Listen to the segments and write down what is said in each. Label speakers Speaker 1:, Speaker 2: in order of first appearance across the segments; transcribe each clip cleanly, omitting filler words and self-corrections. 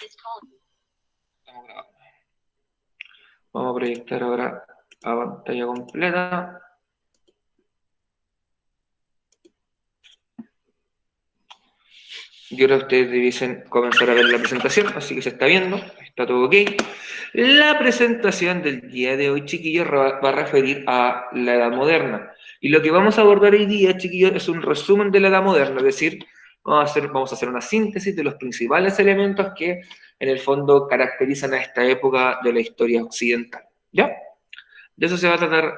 Speaker 1: Estamos grabando. Vamos a proyectar ahora a pantalla completa. Y ahora ustedes debiesen comenzar a ver la presentación, así que se está viendo, está todo ok. La presentación del día de hoy, chiquillos, va a referir a la Edad Moderna. Y lo que vamos a abordar hoy día, chiquillos, es un resumen de la Edad Moderna, es decir, vamos a hacer una síntesis de los principales elementos que en el fondo caracterizan a esta época de la historia occidental. ¿Ya? De eso se va a tratar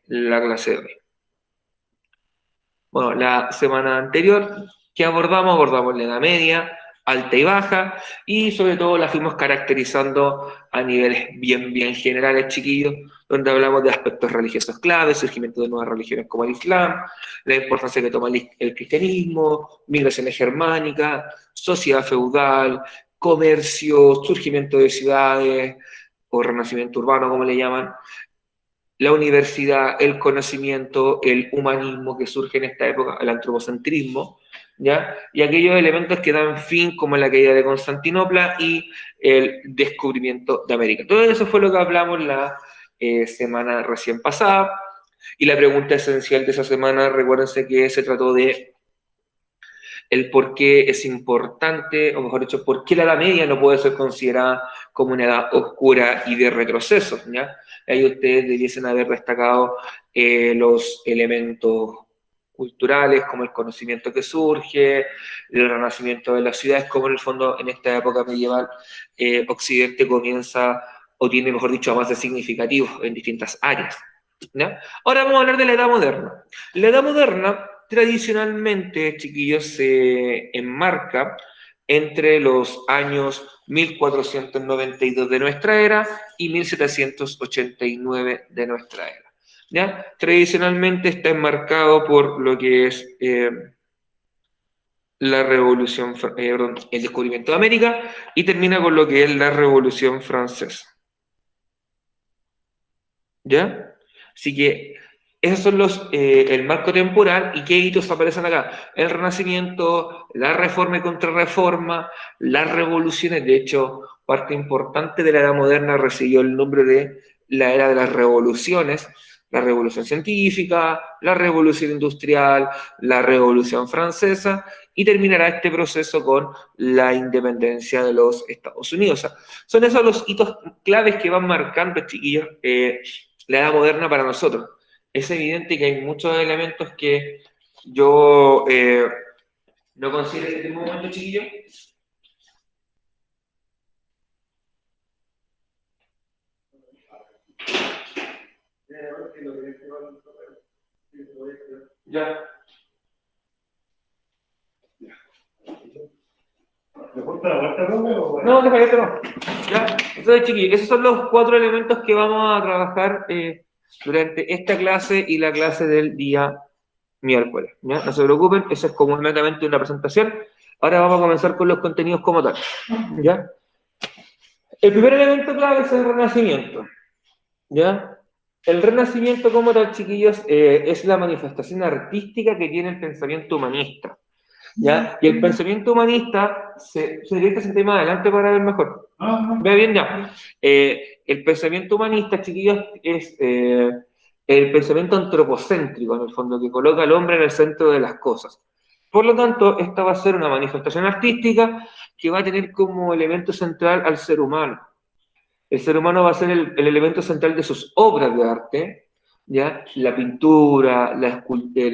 Speaker 1: la clase de hoy. Bueno, la semana anterior, ¿qué abordamos? Abordamos la Edad Media, alta y baja, y sobre todo la fuimos caracterizando a niveles bien generales, chiquillos, donde hablamos de aspectos religiosos claves, surgimiento de nuevas religiones como el Islam, la importancia que toma el cristianismo, migraciones germánicas, sociedad feudal, comercio, surgimiento de ciudades, o renacimiento urbano, como le llaman, la universidad, el conocimiento, el humanismo que surge en esta época, el antropocentrismo, ¿ya? Y aquellos elementos que dan fin, como la caída de Constantinopla y el descubrimiento de América. Todo eso fue lo que hablamos la semana recién pasada, y la pregunta esencial de esa semana, recuérdense que se trató de el por qué es importante, o mejor dicho, por qué la Edad Media no puede ser considerada como una edad oscura y de retroceso, ¿ya? Ahí ustedes debiesen haber destacado los elementos culturales, como el conocimiento que surge, el renacimiento de las ciudades, como en el fondo en esta época medieval Occidente comienza, o tiene, mejor dicho, avances significativos en distintas áreas, ¿ya? Ahora vamos a hablar de la Edad Moderna. La Edad Moderna tradicionalmente, chiquillos, se enmarca entre los años 1492 de nuestra era y 1789 de nuestra era. ¿Ya? Tradicionalmente está enmarcado por lo que es la revolución, el descubrimiento de América, y termina con lo que es la Revolución Francesa. ¿Ya? Así que esos son el marco temporal. ¿Y qué hitos aparecen acá? El Renacimiento, la Reforma y Contrarreforma, las revoluciones. De hecho, parte importante de la Edad Moderna recibió el nombre de la Era de las Revoluciones: la Revolución Científica, la Revolución Industrial, la Revolución Francesa, y terminará este proceso con la independencia de los Estados Unidos. O sea, son esos los hitos claves que van marcando, chiquillos, la Edad Moderna para nosotros. Es evidente que hay muchos elementos que yo no considero en este momento, chiquillo. Ya.
Speaker 2: ¿Me corta la vuelta, profe?
Speaker 1: No, déjate no. Ya. Entonces, chiquillos, esos son los 4 elementos que vamos a trabajar durante esta clase y la clase del día miércoles. ¿Ya? No se preocupen, eso es como netamente una presentación. Ahora vamos a comenzar con los contenidos como tal. ¿Ya? El primer elemento clave es el Renacimiento. ¿Ya? El Renacimiento como tal, chiquillos, es la manifestación artística que tiene el pensamiento humanista. ¿Ya? Y el pensamiento humanista se dirige ese tema adelante para ver mejor. Ve bien ya. El pensamiento humanista, chiquillos, es el pensamiento antropocéntrico, en el fondo, que coloca al hombre en el centro de las cosas. Por lo tanto, esta va a ser una manifestación artística que va a tener como elemento central al ser humano. El ser humano va a ser el elemento central de sus obras de arte, ¿ya? La pintura, la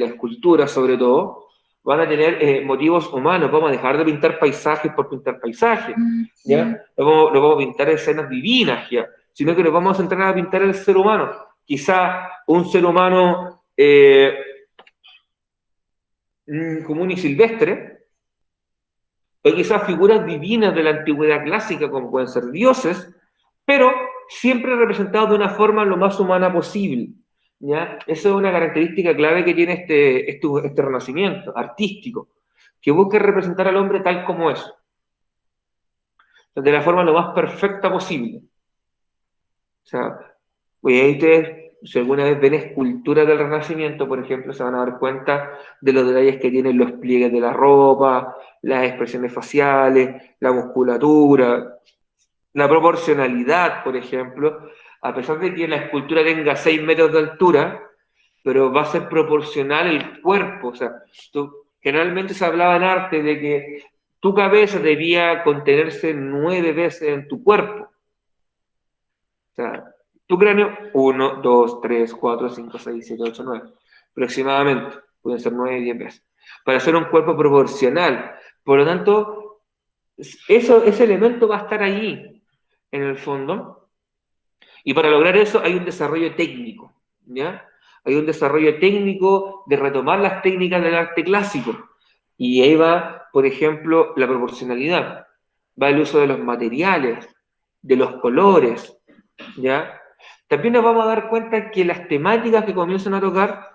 Speaker 1: escultura sobre todo, van a tener motivos humanos. Vamos a dejar de pintar paisajes por pintar paisajes, ¿ya? No vamos a pintar escenas divinas, ¿ya? Sino que nos vamos a centrar a pintar el ser humano. Quizá un ser humano común y silvestre, o quizás figuras divinas de la antigüedad clásica, como pueden ser dioses, pero siempre representados de una forma lo más humana posible. ¿Ya? Esa es una característica clave que tiene este renacimiento artístico, que busca representar al hombre tal como es, de la forma lo más perfecta posible. O sea, pues ahí ustedes si alguna vez ven esculturas del Renacimiento, por ejemplo, se van a dar cuenta de los detalles que tienen los pliegues de la ropa, las expresiones faciales, la musculatura, la proporcionalidad, por ejemplo, a pesar de que la escultura tenga 6 metros de altura, pero va a ser proporcional el cuerpo. O sea, generalmente se hablaba en arte de que tu cabeza debía contenerse 9 veces en tu cuerpo. O sea, tu cráneo, 1, 2, 3, 4, 5, 6, 7, 8, 9. Aproximadamente. Pueden ser 9 y 10 veces. Para hacer un cuerpo proporcional. Por lo tanto, ese elemento va a estar allí, en el fondo. Y para lograr eso hay un desarrollo técnico, ¿ya? Hay un desarrollo técnico de retomar las técnicas del arte clásico. Y ahí va, por ejemplo, la proporcionalidad. Va el uso de los materiales, de los colores, ¿ya? También nos vamos a dar cuenta que las temáticas que comienzan a tocar,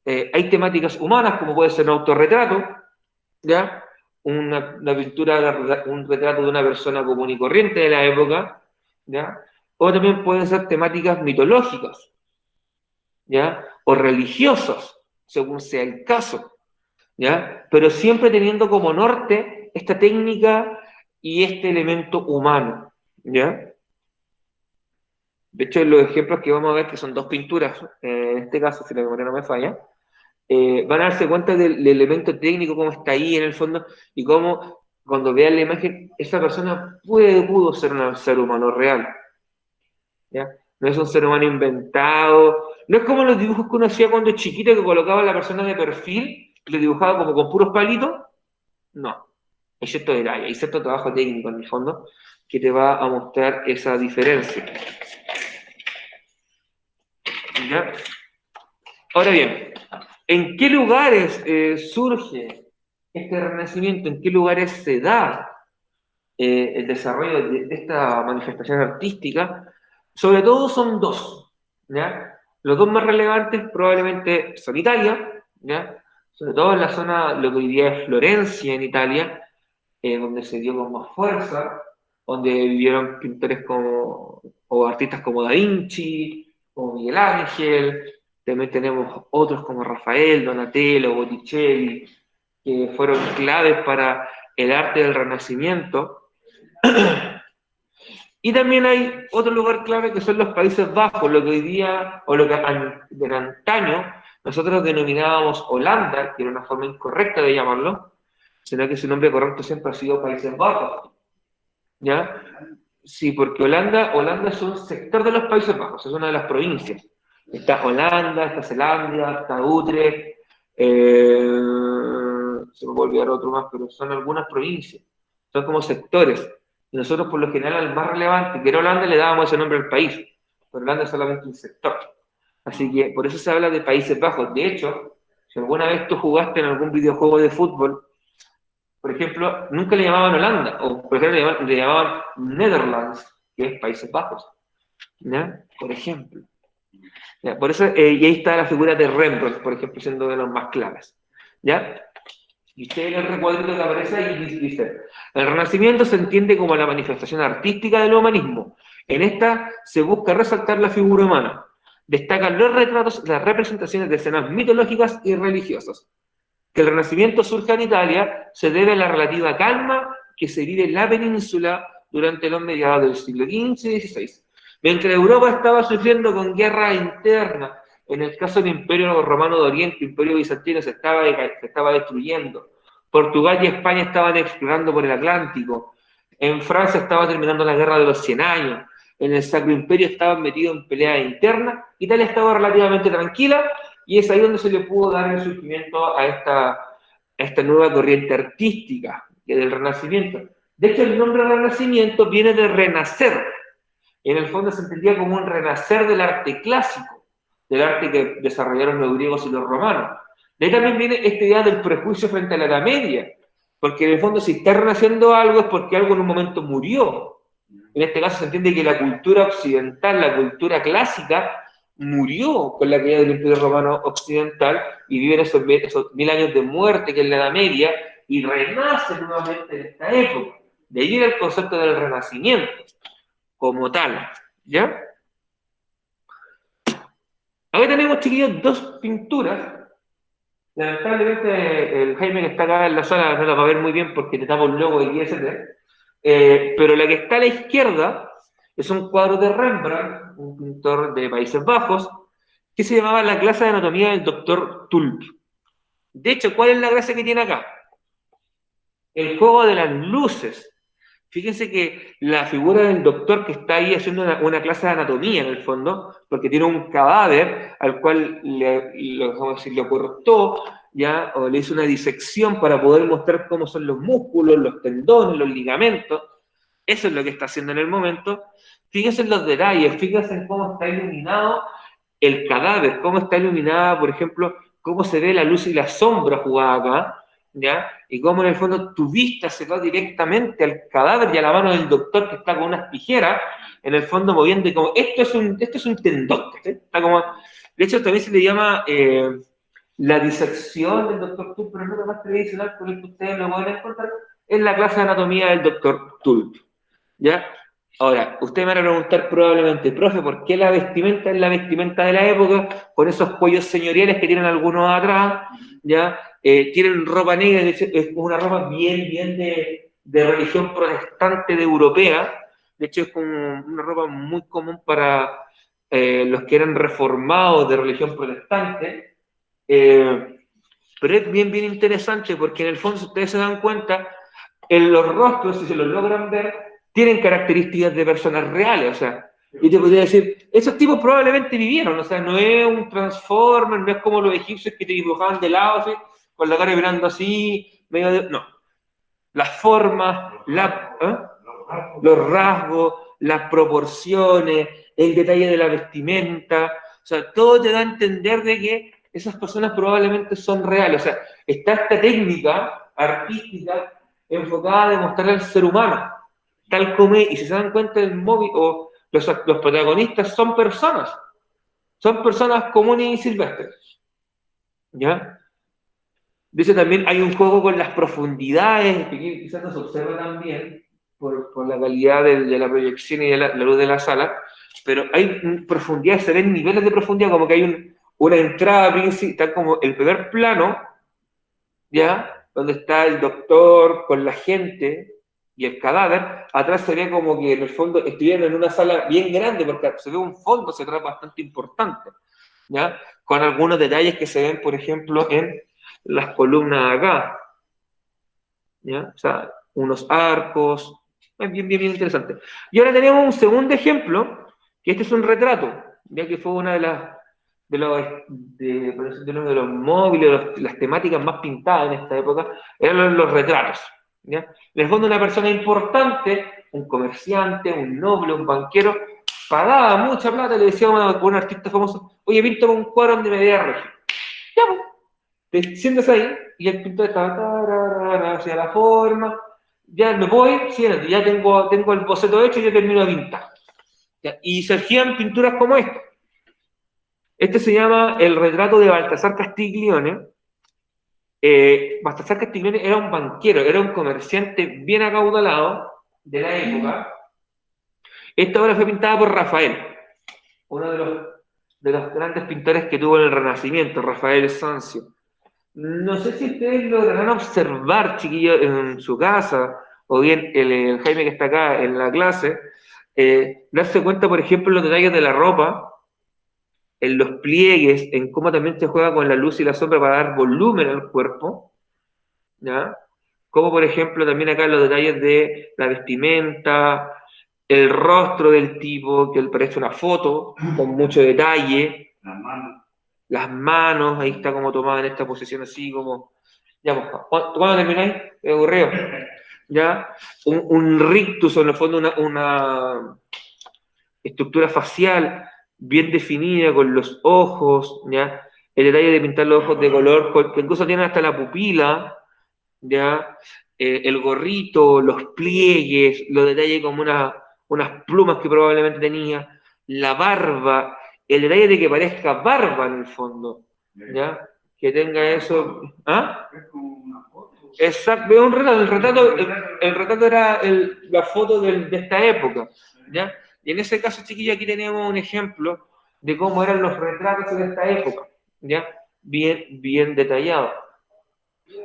Speaker 1: hay temáticas humanas, como puede ser un autorretrato, ¿ya? Una pintura, un retrato de una persona común y corriente de la época, ¿ya? O también pueden ser temáticas mitológicas, ¿ya? O religiosas, según sea el caso, ¿ya? Pero siempre teniendo como norte esta técnica y este elemento humano, ¿ya? De hecho, los ejemplos que vamos a ver, que son dos pinturas, en este caso, si la memoria no me falla, van a darse cuenta del elemento técnico, cómo está ahí en el fondo, y cómo cuando vean la imagen, esa persona pudo ser un ser humano real, ¿ya? No es un ser humano inventado, no es como los dibujos que uno hacía cuando es chiquito, que colocaba a la persona de perfil, y lo dibujaba como con puros palitos. No, hay cierto detalle, hay cierto trabajo técnico en el fondo, que te va a mostrar esa diferencia. ¿Ya? Ahora bien, ¿en qué lugares surge este renacimiento? ¿En qué lugares se da el desarrollo de esta manifestación artística? Sobre todo son dos, ¿ya? Los dos más relevantes probablemente son Italia, ¿ya? Sobre todo en la zona, lo que hoy día es Florencia en Italia, donde se dio con más fuerza, donde vivieron pintores como, o artistas como Da Vinci, como Miguel Ángel, también tenemos otros como Rafael, Donatello, Botticelli, que fueron claves para el arte del Renacimiento. Y también hay otro lugar clave que son los Países Bajos, lo que hoy día, o lo que en antaño nosotros denominábamos Holanda, que era una forma incorrecta de llamarlo, sino que su nombre correcto siempre ha sido Países Bajos, ¿ya? Sí, porque Holanda es un sector de los Países Bajos, es una de las provincias. Está Holanda, está Zelandia, está Utrecht, se me va a olvidar otro más, pero son algunas provincias, son como sectores. Y nosotros, por lo general, al más relevante, que era Holanda, le dábamos ese nombre al país, pero Holanda es solamente un sector. Así que por eso se habla de Países Bajos. De hecho, si alguna vez tú jugaste en algún videojuego de fútbol, por ejemplo, nunca le llamaban Holanda, o por ejemplo le llamaban Netherlands, que es Países Bajos, ¿ya? Por ejemplo. ¿Ya? Por eso, y ahí está la figura de Rembrandt, por ejemplo, siendo de los más claves, ¿ya? Y usted en el recuadrito que aparece ahí dice, el Renacimiento se entiende como la manifestación artística del humanismo. En esta se busca resaltar la figura humana. Destacan los retratos, las representaciones de escenas mitológicas y religiosas. Que el Renacimiento surja en Italia se debe a la relativa calma que se vive en la península durante los mediados del siglo XV y XVI. Mientras Europa estaba sufriendo con guerra interna, en el caso del Imperio Romano de Oriente, el Imperio Bizantino se estaba destruyendo. Portugal y España estaban explorando por el Atlántico. En Francia estaba terminando la Guerra de los 100 años. En el Sacro Imperio estaban metidos en peleas internas. Italia estaba relativamente tranquila y es ahí donde se le pudo dar el surgimiento a esta nueva corriente artística del Renacimiento. De hecho, el nombre Renacimiento viene de renacer. En el fondo se entendía como un renacer del arte clásico, del arte que desarrollaron los griegos y los romanos. De ahí también viene esta idea del prejuicio frente a la Edad Media, porque en el fondo si está renaciendo algo es porque algo en un momento murió. En este caso se entiende que la cultura occidental, la cultura clásica, murió con la caída del Imperio Romano Occidental y viven esos 1000 años de muerte que es la Edad Media y renace nuevamente en esta época. De ahí viene el concepto del renacimiento como tal, ¿ya? Acá tenemos, chiquillos, dos pinturas. Lamentablemente el Jaime que está acá en la sala no la va a ver muy bien porque te tapa un logo de IST. Pero la que está a la izquierda es un cuadro de Rembrandt, un pintor de Países Bajos, que se llamaba La clase de anatomía del doctor Tulp. De hecho, ¿cuál es la gracia que tiene acá? El juego de las luces. Fíjense que la figura del doctor que está ahí haciendo una clase de anatomía en el fondo, porque tiene un cadáver al cual vamos a decir, le cortó, ¿ya? O le hizo una disección para poder mostrar cómo son los músculos, los tendones, los ligamentos. Eso es lo que está haciendo en el momento. Fíjense en los detalles, fíjense en cómo está iluminado el cadáver, cómo está iluminada, por ejemplo, cómo se ve la luz y la sombra jugada acá, ¿ya? Y cómo en el fondo tu vista se va directamente al cadáver y a la mano del doctor que está con unas tijeras, en el fondo moviendo, y como, esto es un tendón, ¿sí? Está como, de hecho también se le llama la disección del doctor Tulp, pero no lo más tradicional, por el que ustedes lo pueden encontrar, es la clase de anatomía del doctor Tulp, ¿ya? Ahora, ustedes me van a preguntar probablemente, profe, ¿por qué la vestimenta es la vestimenta de la época? Con esos cuellos señoriales que tienen algunos atrás, ¿ya? Tienen ropa negra, es una ropa bien de religión protestante de europea. De hecho, es como una ropa muy común para los que eran reformados de religión protestante. Pero es bien interesante porque en el fondo, si ustedes se dan cuenta, en los rostros, si se los logran ver, tienen características de personas reales, o sea, y te podría decir, esos tipos probablemente vivieron, o sea, no es un Transformer, no es como los egipcios que te dibujaban de lado, así, con la cara mirando así, medio de... No, las formas, los rasgos, las proporciones, el detalle de la vestimenta, o sea, todo te da a entender de que esas personas probablemente son reales, o sea, está esta técnica artística enfocada a demostrar al ser humano, tal como es, y si se dan cuenta el móvil, o los protagonistas son personas comunes y silvestres, ¿ya? Dice también, hay un juego con las profundidades, que quizás no se observa también por la calidad de la proyección y de la luz de la sala, pero hay profundidades, se ven niveles de profundidad, como que hay una entrada principal, como el primer plano, ¿ya? Donde está el doctor con la gente y el cadáver, atrás se ve como que en el fondo estuvieron en una sala bien grande, porque se ve un fondo se trata bastante importante, ¿ya? Con algunos detalles que se ven, por ejemplo, en las columnas acá, ¿ya? O sea, unos arcos, es bien interesante. Y ahora tenemos un segundo ejemplo, que este es un retrato, ya que fue una uno de los móviles, las temáticas más pintadas en esta época, eran los retratos, ¿ya? En el fondo una persona importante, un comerciante, un noble, un banquero, pagaba mucha plata, le decía a un artista famoso, oye, píntame un cuadro donde me vea regio. Ya, pues, te sientas ahí y el pintor está hacia la forma, ya me voy, siéntate, ya tengo el boceto hecho y ya termino de pintar. ¿Ya? Y surgían pinturas como esta. Este se llama el retrato de Baltasar Castiglione. Baltasar Castiglione era un banquero, era un comerciante bien acaudalado de la época. Esta obra fue pintada por Rafael, uno de los grandes pintores que tuvo en el Renacimiento, Rafael Sanzio. No sé si ustedes lograrán observar, chiquillos, en su casa, o bien el Jaime que está acá en la clase, darse cuenta, por ejemplo, en los detalles de la ropa, en los pliegues, en cómo también se juega con la luz y la sombra para dar volumen al cuerpo, ¿ya? Como por ejemplo también acá los detalles de la vestimenta, el rostro del tipo, que parece una foto, con mucho detalle, las manos, ahí está como tomada en esta posición así como... Ya, pues, ¿cuándo termináis? Me aburrido. ¿Ya? Un rictus, o en el fondo una estructura facial bien definida con los ojos, ¿ya? El detalle de pintar los ojos de color, que incluso tienen hasta la pupila, ¿ya? El gorrito, los pliegues, los detalles como unas plumas que probablemente tenía, la barba, el detalle de que parezca barba en el fondo, ¿ya? Que tenga eso... ¿Ah? Exacto, es un retrato, el retrato era la foto de esta época, ¿ya? Y en ese caso, chiquillos, aquí tenemos un ejemplo de cómo eran los retratos en esta época, ¿ya? Bien detallado.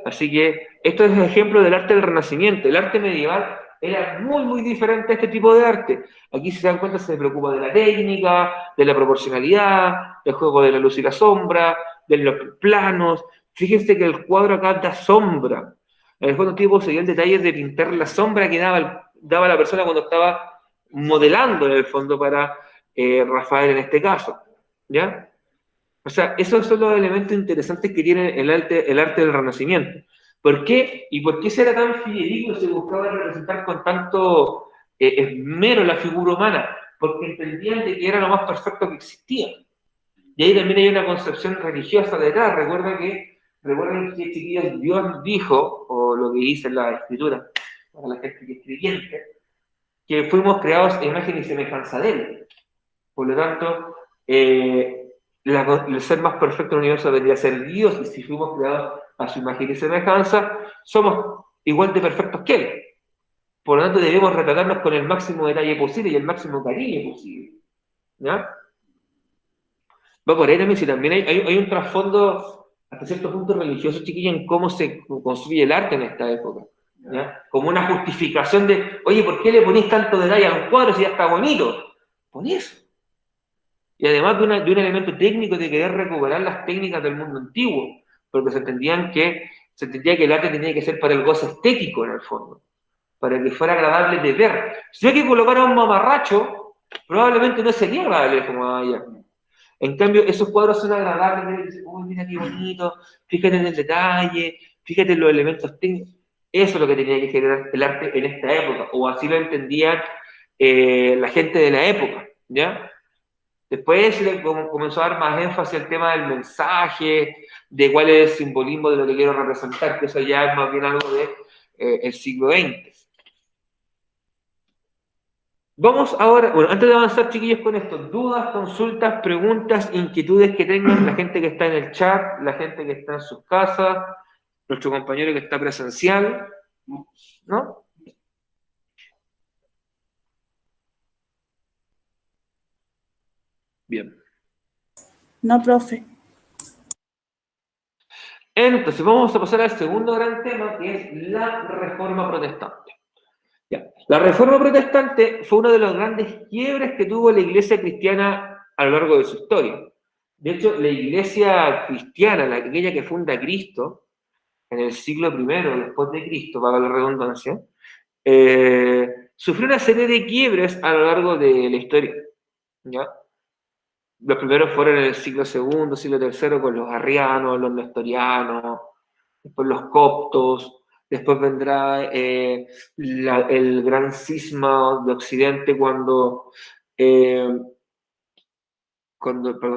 Speaker 1: Así que esto es un ejemplo del arte del Renacimiento. El arte medieval era muy diferente a este tipo de arte. Aquí, si se dan cuenta, se preocupa de la técnica, de la proporcionalidad, del juego de la luz y la sombra, de los planos. Fíjense que el cuadro acá da sombra. En el fondo, tipo, se dio el detalle de pintar la sombra que daba la persona cuando estaba modelando, en el fondo, para Rafael en este caso. ¿Ya? O sea, esos son los elementos interesantes que tiene el arte del Renacimiento. ¿Por qué? ¿Y por qué se era tan fidedigno y se buscaba representar con tanto esmero la figura humana? Porque entendían de que era lo más perfecto que existía. Y ahí también hay una concepción religiosa detrás. Recuerden que, chiquillos, Dios dijo, o lo que dice en la Escritura, para la gente que es creyente, que fuimos creados a imagen y semejanza de Él. Por lo tanto, el ser más perfecto del universo vendría a ser Dios, y si fuimos creados a su imagen y semejanza, somos igual de perfectos que Él. Por lo tanto, debemos retratarnos con el máximo detalle posible y el máximo cariño posible. ¿Ya? Va por ahí también, si también hay un trasfondo hasta cierto punto religioso, chiquillo, en cómo se construye el arte en esta época. ¿Ya? Como una justificación de, oye, ¿por qué le ponís tanto detalle a los cuadros si ya está bonito? Pon eso. Y además de un elemento técnico de querer recuperar las técnicas del mundo antiguo, porque se entendía que el arte tenía que ser para el gozo estético en el fondo, para que fuera agradable de ver. Si hay que colocar a un mamarracho, probablemente no sería agradable como allá. En cambio, esos cuadros son agradables, uy, mira qué bonito, fíjate en el detalle, fíjate en los elementos técnicos. Eso es lo que tenía que generar el arte en esta época, o así lo entendían la gente de la época, ¿ya? Después comenzó a dar más énfasis al tema del mensaje, de cuál es el simbolismo de lo que quiero representar, que eso ya es más bien algo del siglo XX. Vamos ahora, bueno, antes de avanzar, chiquillos, con esto, dudas, consultas, preguntas, inquietudes que tengan la gente que está en el chat, la gente que está en sus casas, nuestro compañero que está presencial, ¿no? Bien.
Speaker 3: No, profe.
Speaker 1: Entonces, vamos a pasar al segundo gran tema, que es la Reforma Protestante. Ya. La Reforma Protestante fue uno de los grandes quiebres que tuvo la Iglesia cristiana a lo largo de su historia. De hecho, la Iglesia cristiana, aquella que funda Cristo, en el siglo I después de Cristo, para la redundancia, sufrió una serie de quiebres a lo largo de la historia. ¿Ya? Los primeros fueron en el siglo II, siglo III, con los arrianos, los nestorianos, después los coptos, después vendrá el gran cisma de Occidente perdón,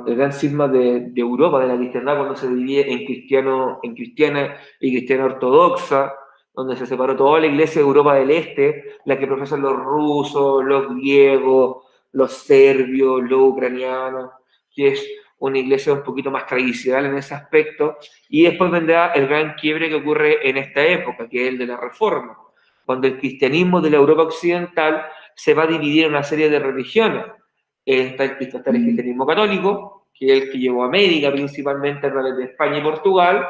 Speaker 1: el gran cisma de Europa, de la cristiandad, cuando se divide en cristiana y cristiana ortodoxa, donde se separó toda la iglesia de Europa del Este, la que profesan los rusos, los griegos, los serbios, los ucranianos, que es una iglesia un poquito más tradicional en ese aspecto, y después vendrá el gran quiebre que ocurre en esta época, que es el de la Reforma, cuando el cristianismo de la Europa occidental se va a dividir en una serie de religiones. Está el cristianismo católico, que es el que llevó a América principalmente a través de España y Portugal,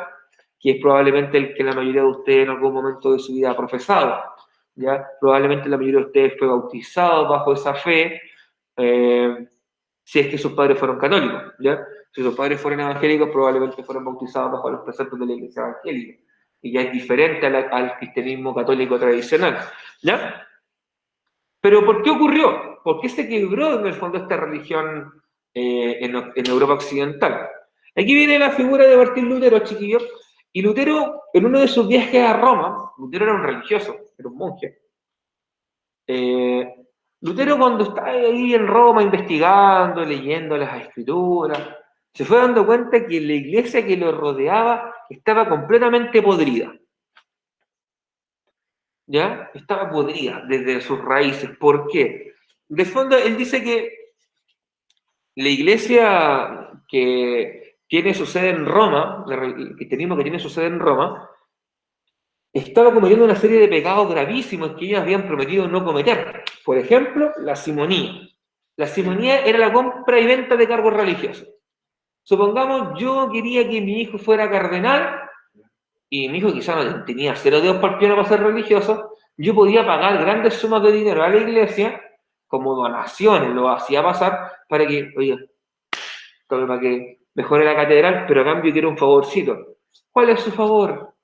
Speaker 1: que es probablemente el que la mayoría de ustedes en algún momento de su vida ha profesado. ¿Ya? Probablemente la mayoría de ustedes fue bautizado bajo esa fe, si es que sus padres fueron católicos. ¿Ya? Si sus padres fueron evangélicos, probablemente fueron bautizados bajo los preceptos de la iglesia evangélica. Y ya es diferente al cristianismo católico tradicional. ¿Ya? Pero ¿por qué ocurrió? ¿Por qué se quebró en el fondo esta religión en Europa occidental? Aquí viene la figura de Martín Lutero, chiquillos. Y Lutero, en uno de sus viajes a Roma, Lutero era un religioso, era un monje. Lutero, cuando estaba ahí en Roma investigando, leyendo las escrituras, se fue dando cuenta que la iglesia que lo rodeaba estaba completamente podrida. ¿Ya? Estaba podrida desde sus raíces. ¿Por qué? De fondo, él dice que la iglesia que tiene su sede en Roma, el cristianismo que tiene su sede en Roma, estaba cometiendo una serie de pecados gravísimos que ellos habían prometido no cometer. Por ejemplo, la simonía. La simonía era la compra y venta de cargos religiosos. Supongamos, yo quería que mi hijo fuera cardenal, y mi hijo quizás no tenía cero dedos para el piano para ser religioso, yo podía pagar grandes sumas de dinero a la iglesia, como donaciones, lo hacía pasar, para que, oye, para que mejore la catedral, pero a cambio quiero un favorcito. ¿Cuál es su favor?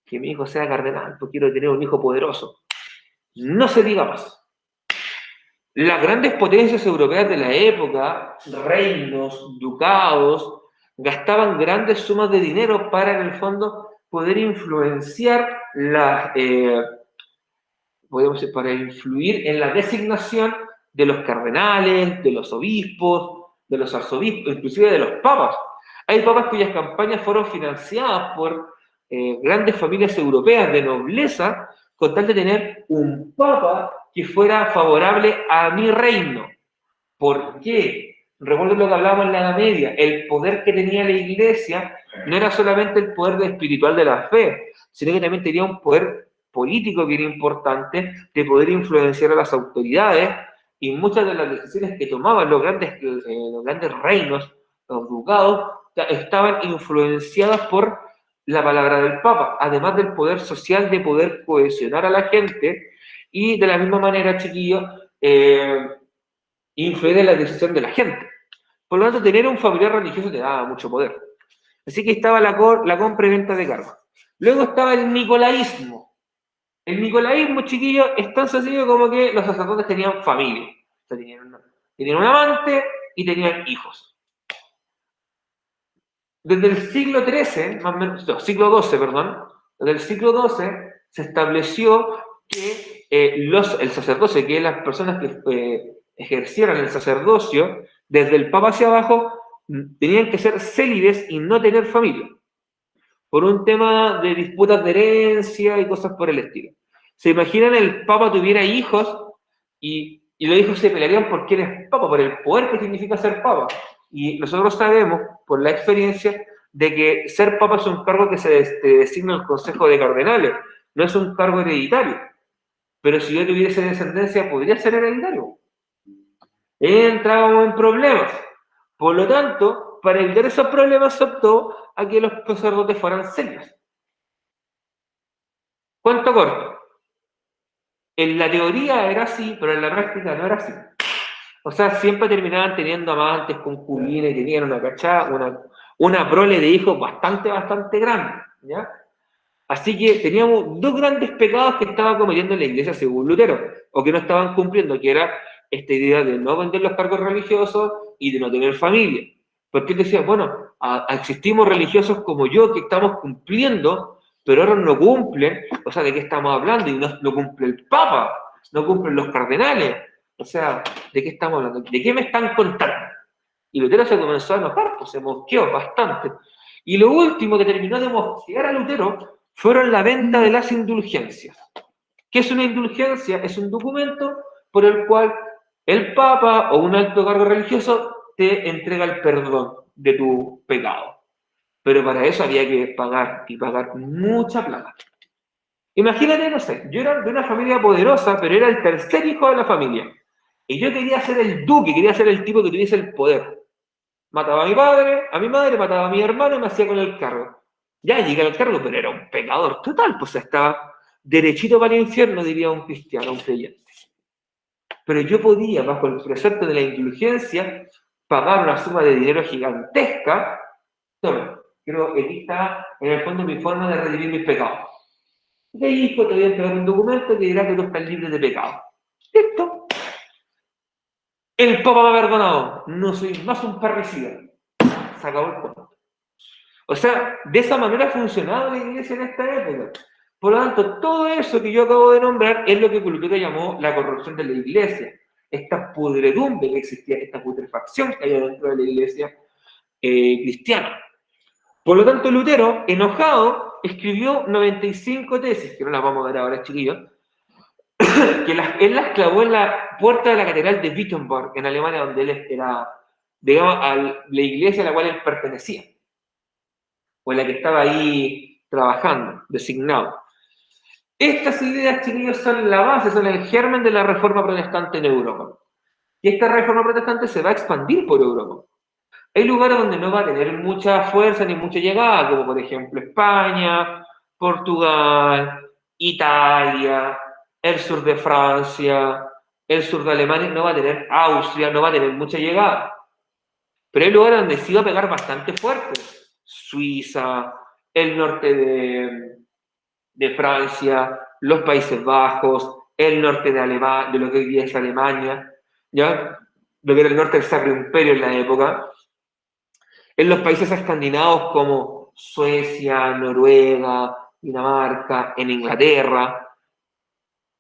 Speaker 1: Que mi hijo sea cardenal, porque quiero tener un hijo poderoso. No se diga más. Las grandes potencias europeas de la época, reinos, ducados, gastaban grandes sumas de dinero para, en el fondo, poder influenciar podemos decir, para influir en la designación de los cardenales, de los obispos, de los arzobispos, inclusive de los papas. Hay papas cuyas campañas fueron financiadas por grandes familias europeas de nobleza, con tal de tener un papa que fuera favorable a mi reino. ¿Por qué? Recuerden lo que hablábamos en la Edad Media, el poder que tenía la Iglesia no era solamente el poder espiritual de la fe, sino que también tenía un poder político bien importante de poder influenciar a las autoridades, y muchas de las decisiones que tomaban los grandes reinos, los ducados, estaban influenciadas por la palabra del Papa, además del poder social de poder cohesionar a la gente, y de la misma manera, chiquillos, influir en la decisión de la gente. Por lo tanto, tener un familiar religioso te daba mucho poder. Así que estaba la compra y venta de cargos. Luego estaba el nicolaísmo. El nicolaísmo, chiquillos, es tan sencillo como que los sacerdotes tenían familia. O sea, tenían un amante y tenían hijos. Desde el siglo XIII, más o menos, no, siglo XII, perdón, desde el siglo XII se estableció que el sacerdocio, que las personas que ejercieran el sacerdocio, desde el Papa hacia abajo, tenían que ser célibes y no tener familia, por un tema de disputas de herencia y cosas por el estilo. ¿Se imaginan el Papa tuviera hijos y los hijos se pelearían por quién es Papa, por el poder que significa ser Papa? Y nosotros sabemos, por la experiencia, de que ser Papa es un cargo que se designa el Consejo de Cardenales, no es un cargo hereditario. Pero si yo tuviese descendencia, podría ser hereditario. Entrábamos en problemas. Por lo tanto, para evitar esos problemas se optó a que los sacerdotes fueran célibes. Cuento corto. En la teoría era así, pero en la práctica no era así. O sea, siempre terminaban teniendo amantes, concubines, y tenían una prole de hijos bastante grande, ¿ya? Así que teníamos dos grandes pecados que estaba cometiendo la iglesia según Lutero, o que no estaban cumpliendo, que era esta idea de no vender los cargos religiosos y de no tener familia. Porque él decía, bueno, existimos religiosos como yo que estamos cumpliendo, pero ahora no cumplen. O sea, ¿de qué estamos hablando? Y no cumple el Papa, no cumplen los cardenales. O sea, ¿de qué estamos hablando? ¿De qué me están contando? Y Lutero se comenzó a enojar, pues se mosqueó bastante. Y lo último que terminó de mosquear a Lutero fueron la venta de las indulgencias. ¿Qué es una indulgencia? Es un documento por el cual el Papa o un alto cargo religioso te entrega el perdón de tu pecado. Pero para eso había que pagar, y pagar mucha plata. Imagínate, no sé, yo era de una familia poderosa, pero era el tercer hijo de la familia. Y yo quería ser el duque, quería ser el tipo que tuviese el poder. Mataba a mi padre, a mi madre, mataba a mi hermano y me hacía con el cargo. Ya llegué al cargo, pero era un pecador total, pues estaba derechito para el infierno, diría un cristiano, un creyente. Pero yo podía, bajo el precepto de la indulgencia, pagar una suma de dinero gigantesca. Toma, creo que aquí está, en el fondo, mi forma de redimir mis pecados. De ahí te voy a entregar un documento que dirá que tú estás libre de pecado. Listo. El Papa me ha perdonado. No soy más un parricida. Se acabó el cuento. O sea, de esa manera ha funcionado la iglesia en esta época. Por lo tanto, todo eso que yo acabo de nombrar es lo que Lutero llamó la corrupción de la iglesia. Esta pudredumbre que existía, esta putrefacción que hay dentro de la iglesia cristiana. Por lo tanto, Lutero, enojado, escribió 95 tesis, que no las vamos a ver ahora, chiquillos, que él las clavó en la puerta de la catedral de Wittenberg, en Alemania, donde él era, digamos, la iglesia a la cual él pertenecía, o en la que estaba ahí trabajando, designado. Estas ideas, chiquillos, son la base, son el germen de la reforma protestante en Europa. que esta reforma protestante se va a expandir por Europa. Hay lugares donde no va a tener mucha fuerza ni mucha llegada, como por ejemplo España, Portugal, Italia, el sur de Francia, el sur de Alemania, no va a tener Austria, no va a tener mucha llegada. Pero hay lugares donde sí va a pegar bastante fuerte. Suiza, el norte de Francia, los Países Bajos, el norte de lo que hoy día es Alemania, ¿ya? Lo que era el norte del Sacro Imperio en la época. En los países escandinavos como Suecia, Noruega, Dinamarca, en Inglaterra,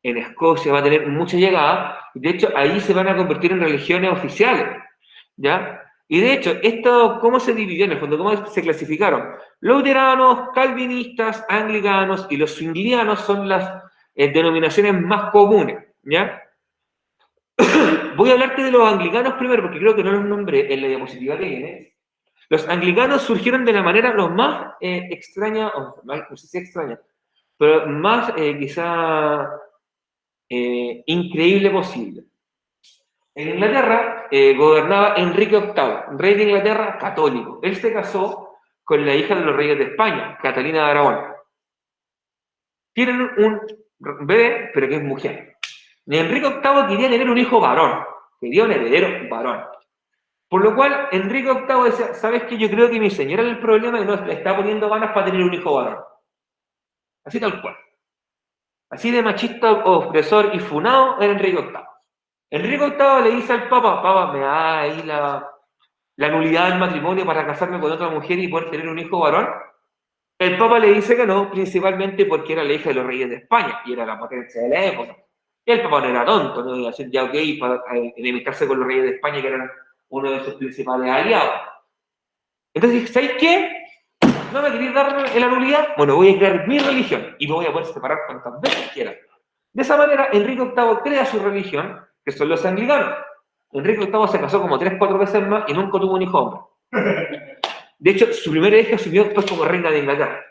Speaker 1: en Escocia va a tener mucha llegada. De hecho, ahí se van a convertir en religiones oficiales, ¿ya? Y de hecho, esto, ¿cómo se dividió en el fondo? ¿Cómo se clasificaron? Luteranos, calvinistas, anglicanos y los zwinglianos son las denominaciones más comunes, ¿ya? Voy a hablarte de los anglicanos primero, porque creo que no los nombré en la diapositiva que viene. Los anglicanos surgieron de la manera lo más extraña, o no sé si extraña, pero más quizá increíble posible. En Inglaterra gobernaba Enrique VIII, rey de Inglaterra católico. Él se casó con la hija de los reyes de España, Catalina de Aragón. Tienen un bebé, pero que es mujer. Y Enrique VIII quería tener un hijo varón, quería un heredero varón. Por lo cual, Enrique VIII decía, ¿sabes qué? Yo creo que mi señora es el problema y no le está poniendo ganas para tener un hijo varón. Así tal cual. Así de machista, opresor y funado era Enrique VIII. Enrique VIII le dice al Papa, me da ahí la nulidad del matrimonio para casarme con otra mujer y poder tener un hijo varón. El Papa le dice que no, principalmente porque era la hija de los reyes de España y era la potencia de la época. Y el Papa no era tonto, no iba a decir ya ok para enemistarse con los reyes de España que eran uno de sus principales aliados. Entonces, ¿sabéis qué? ¿No me queréis dar la nulidad? Bueno, voy a crear mi religión y me voy a poder separar cuantas veces quiera. De esa manera, Enrique VIII crea su religión, que son los anglicanos. Enrique VIII se casó como 3-4 veces más y nunca tuvo un hijo hombre. De hecho, su primera hija asumió después como reina de Inglaterra.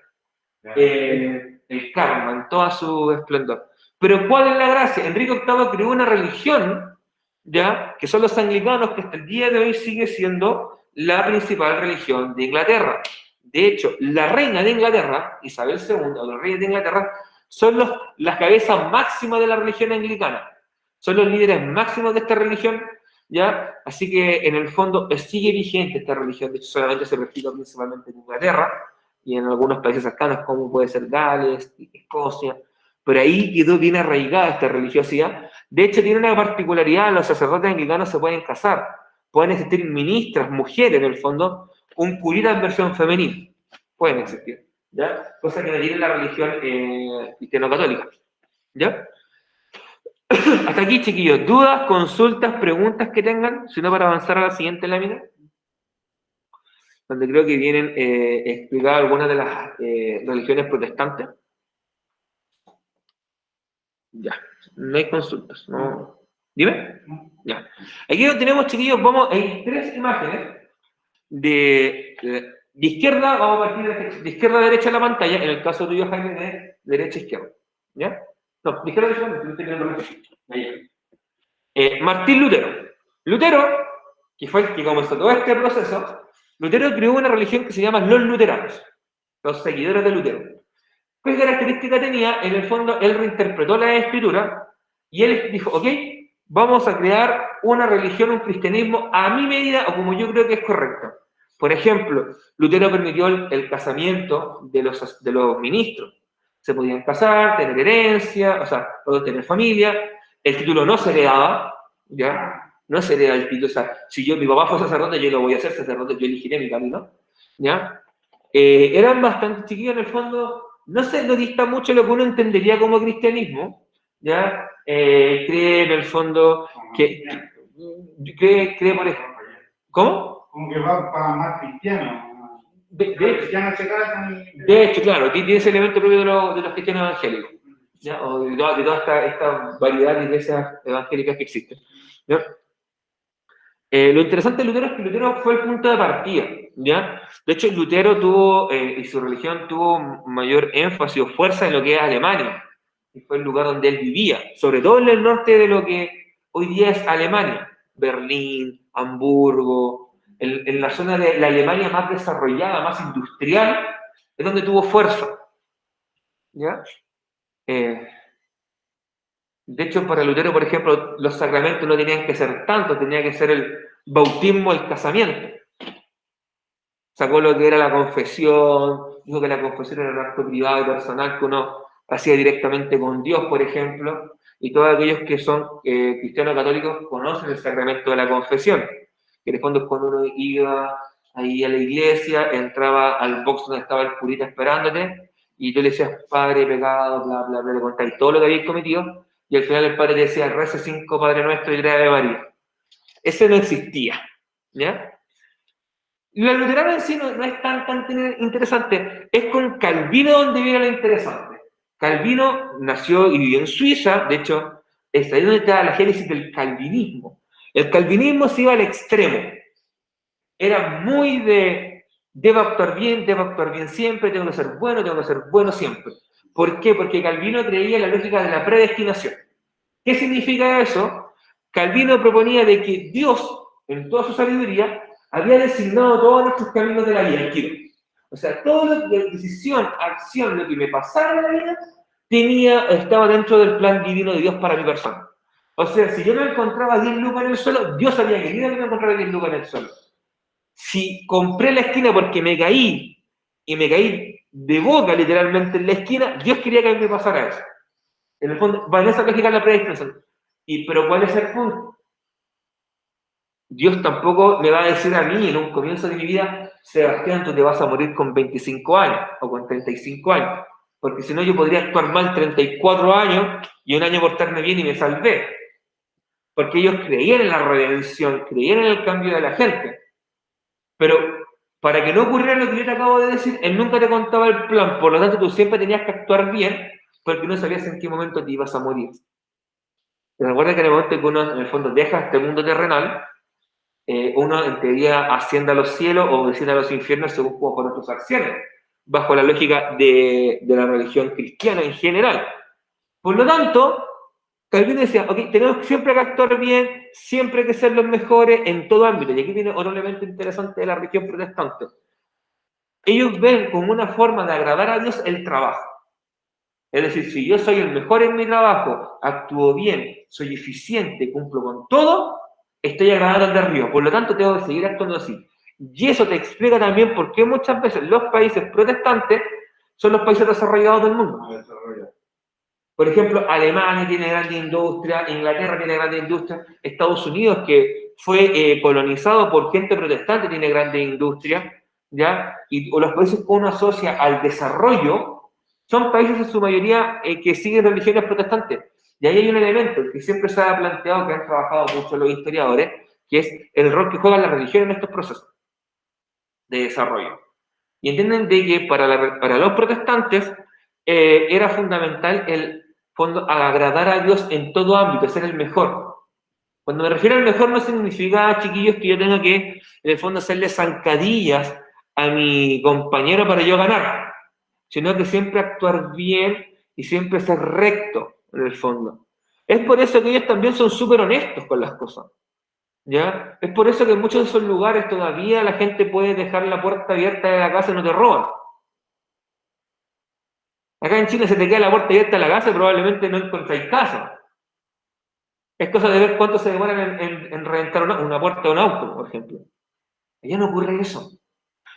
Speaker 1: El karma, en toda su esplendor. Pero ¿cuál es la gracia? Enrique VIII creó una religión, ¿ya? Que son los anglicanos, que hasta el día de hoy sigue siendo la principal religión de Inglaterra. De hecho, la reina de Inglaterra, Isabel II, o los reyes de Inglaterra, son las cabezas máximas de la religión anglicana. Son los líderes máximos de esta religión, ¿ya? Así que, en el fondo, sigue vigente esta religión. De hecho, solamente se practica principalmente en Inglaterra y en algunos países cercanos, como puede ser Gales, Escocia. Pero ahí quedó bien arraigada esta religiosidad. De hecho, tiene una particularidad: los sacerdotes anglicanos se pueden casar. Pueden existir ministras, mujeres, en el fondo, un curita en versión femenina. Pueden existir, ¿ya? Cosa que no tiene la religión cristiano-católica, ¿ya? Hasta aquí, chiquillos. ¿Dudas, consultas, preguntas que tengan? Si no, para avanzar a la siguiente lámina, donde creo que vienen explicadas algunas de las religiones protestantes. Ya, no hay consultas, ¿no? ¿Dime? Ya. Aquí lo tenemos, chiquillos. Hay 3 imágenes de izquierda, vamos a partir de izquierda a derecha en la pantalla, en el caso tuyo, Jaime, de derecha a izquierda. ¿Ya? No, de izquierda a derecha, no estoy teniendo ahí. Martín Lutero. Lutero, que fue el que comenzó todo este proceso, Lutero creó una religión que se llama los luteranos, los seguidores de Lutero. ¿Qué característica tenía? En el fondo, él reinterpretó la escritura y él dijo, ok, vamos a crear una religión, un cristianismo a mi medida o como yo creo que es correcto. Por ejemplo, Lutero permitió el casamiento de los ministros. Se podían casar, tener herencia, o sea, poder tener familia. El título no se heredaba, ¿ya? No se hereda el título. O sea, si mi papá fue sacerdote, yo lo voy a hacer sacerdote, yo elegiré mi camino, ¿ya? Eran bastante chiquillos en el fondo. No dista mucho lo que uno entendería como cristianismo, ¿ya? Cree en el fondo que cree por ejemplo. ¿Cómo?
Speaker 2: Como que va para más cristiano.
Speaker 1: De hecho, claro, tiene ese elemento propio de los cristianos evangélicos, ¿ya? O de toda esta variedad de iglesias evangélicas que existen, ¿ya? Lo interesante de Lutero es que Lutero fue el punto de partida, ¿ya? De hecho, Lutero tuvo, y su religión tuvo mayor énfasis o fuerza en lo que es Alemania, y fue el lugar donde él vivía, sobre todo en el norte de lo que hoy día es Alemania, Berlín, Hamburgo, en la zona de la Alemania más desarrollada, más industrial, es donde tuvo fuerza. ¿Ya? De hecho, para Lutero, por ejemplo, los sacramentos no tenían que ser tantos, tenía que ser el bautismo, el casamiento. Sacó lo que era la confesión, dijo que la confesión era un acto privado y personal que uno hacía directamente con Dios, por ejemplo, y todos aquellos que son cristianos católicos conocen el sacramento de la confesión, que en el fondo es cuando uno iba ahí a la iglesia, entraba al box donde estaba el curita esperándote, y tú le decías, Padre, pecado, bla, bla, bla, le contáis todo lo que habías cometido, y al final el Padre te decía, reza 5 Padre Nuestro y 3 Ave María. Ese no existía, ¿ya? La luterana en sí no es tan interesante. Es con Calvino donde viene lo interesante. Calvino nació y vivió en Suiza. De hecho, es ahí donde está la génesis del calvinismo. El calvinismo se iba al extremo. Era muy debo actuar bien siempre, tengo que ser bueno siempre. ¿Por qué? Porque Calvino creía en la lógica de la predestinación. ¿Qué significa eso? Calvino proponía de que Dios, en toda su sabiduría, había designado todos nuestros caminos de la vida, el giro. O sea, toda decisión, acción, lo que me pasara en la vida, estaba dentro del plan divino de Dios para mi persona. O sea, si yo no encontraba 10 lucas en el suelo, Dios había querido que no encontrara 10 lucas en el suelo. Si compré la esquina porque me caí, y me caí de boca literalmente en la esquina, Dios quería que a mí me pasara eso. En el fondo, va en esa lógica la predestinación. Pero ¿cuál es el punto? Dios tampoco me va a decir a mí en un comienzo de mi vida, Sebastián, tú te vas a morir con 25 años o con 35 años. Porque si no, yo podría actuar mal 34 años y un año portarme bien y me salvé. Porque ellos creían en la redención, creían en el cambio de la gente. Pero para que no ocurriera lo que yo te acabo de decir, él nunca te contaba el plan. Por lo tanto, tú siempre tenías que actuar bien porque no sabías en qué momento te ibas a morir. Recuerda que en el momento que uno, en el fondo, deja este mundo terrenal, uno, en teoría, asciende a los cielos o desciende a los infiernos según cómo fueron tus acciones, bajo la lógica de la religión cristiana en general. Por lo tanto, Calvino decía, ok, tenemos siempre que actuar bien, siempre que ser los mejores en todo ámbito. Y aquí viene otro elemento interesante de la religión protestante. Ellos ven como una forma de agradar a Dios el trabajo. Es decir, si yo soy el mejor en mi trabajo, actúo bien, soy eficiente, cumplo con todo, estoy agradando al de arriba. Por lo tanto, tengo que seguir actuando así. Y eso te explica también por qué muchas veces los países protestantes son los países desarrollados del mundo. Por ejemplo, Alemania tiene grande industria, Inglaterra tiene grande industria, Estados Unidos, que fue colonizado por gente protestante, tiene grande industria, ¿ya? Y los países que uno asocia al desarrollo son países en su mayoría que siguen religiones protestantes. Y ahí hay un elemento que siempre se ha planteado, que han trabajado mucho los historiadores, que es el rol que juega la religión en estos procesos de desarrollo. Y entienden de que para los protestantes era fundamental el fondo agradar a Dios en todo ámbito, ser el mejor. Cuando me refiero al mejor no significa, chiquillos, que yo tenga que, en el fondo, hacerle zancadillas a mi compañero para yo ganar, sino que siempre actuar bien y siempre ser recto, en el fondo. Es por eso que ellos también son súper honestos con las cosas, ¿ya? Es por eso que en muchos de esos lugares todavía la gente puede dejar la puerta abierta de la casa y no te roban. Acá en Chile se te queda la puerta abierta de la casa y probablemente no encontráis casa. Es cosa de ver cuánto se demoran en reventar una puerta de un auto, por ejemplo. Allá no ocurre eso.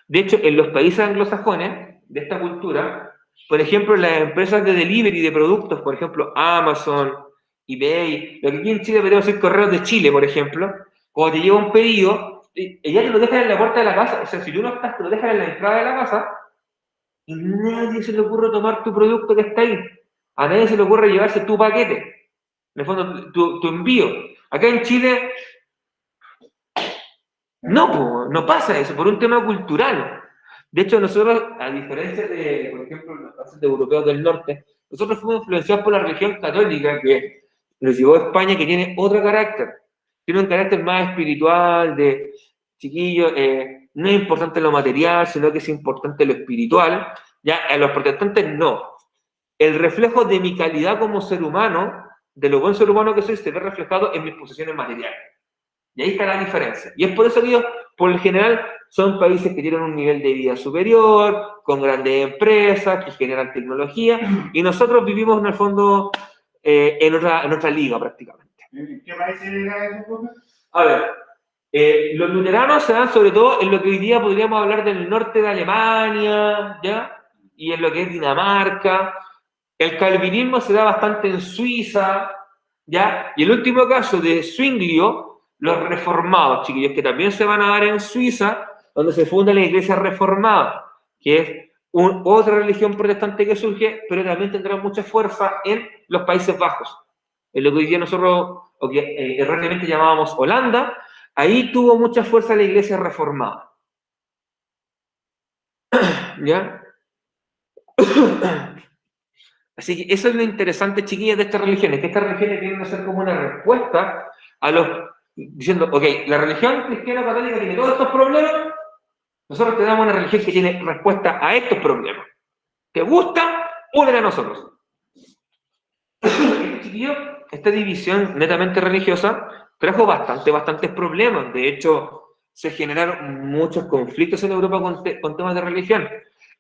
Speaker 1: De hecho, en los países anglosajones de esta cultura, por ejemplo, las empresas de delivery de productos, por ejemplo, Amazon, eBay, lo que aquí en Chile podemos decir correos de Chile, por ejemplo, cuando te llega un pedido, ella te lo deja en la puerta de la casa. O sea, si tú no estás, te lo dejan en la entrada de la casa y nadie se le ocurre tomar tu producto que está ahí. A nadie se le ocurre llevarse tu paquete. En el fondo, tu envío. Acá en Chile, no pasa eso, por un tema cultural. De hecho, nosotros, a diferencia de, por ejemplo, los países europeos del norte, nosotros fuimos influenciados por la religión católica que nos llevó a España, que tiene otro carácter. Tiene un carácter más espiritual, de chiquillos, no es importante lo material, sino que es importante lo espiritual. Ya, a los protestantes no. El reflejo de mi calidad como ser humano, de lo buen ser humano que soy, se ve reflejado en mis posesiones materiales. Y ahí está la diferencia. Y es por eso que ellos, por lo general, son países que tienen un nivel de vida superior, con grandes empresas, que generan tecnología, y nosotros vivimos en el fondo en otra liga prácticamente.
Speaker 2: ¿Qué país era eso, profe?
Speaker 1: A ver, los luteranos se dan sobre todo en lo que hoy día podríamos hablar del norte de Alemania, ¿ya? Y en lo que es Dinamarca. El calvinismo se da bastante en Suiza, ¿ya? Y el último caso de Zwinglio, los reformados, chiquillos, que también se van a dar en Suiza, donde se funda la Iglesia Reformada, que es otra religión protestante que surge, pero también tendrá mucha fuerza en los Países Bajos. En lo que hoy día nosotros, o que erróneamente llamábamos Holanda, ahí tuvo mucha fuerza la Iglesia Reformada. ¿Ya? Así que eso es lo interesante, chiquillas, de estas religiones, que estas religiones tienen que ser como una respuesta a los, diciendo, ok, la religión cristiana católica tiene todos estos problemas, nosotros te damos una religión que tiene respuesta a estos problemas. ¿Te gusta? Únete a nosotros. Chiquillos, esta división netamente religiosa trajo bastantes problemas. De hecho, se generaron muchos conflictos en Europa con temas de religión.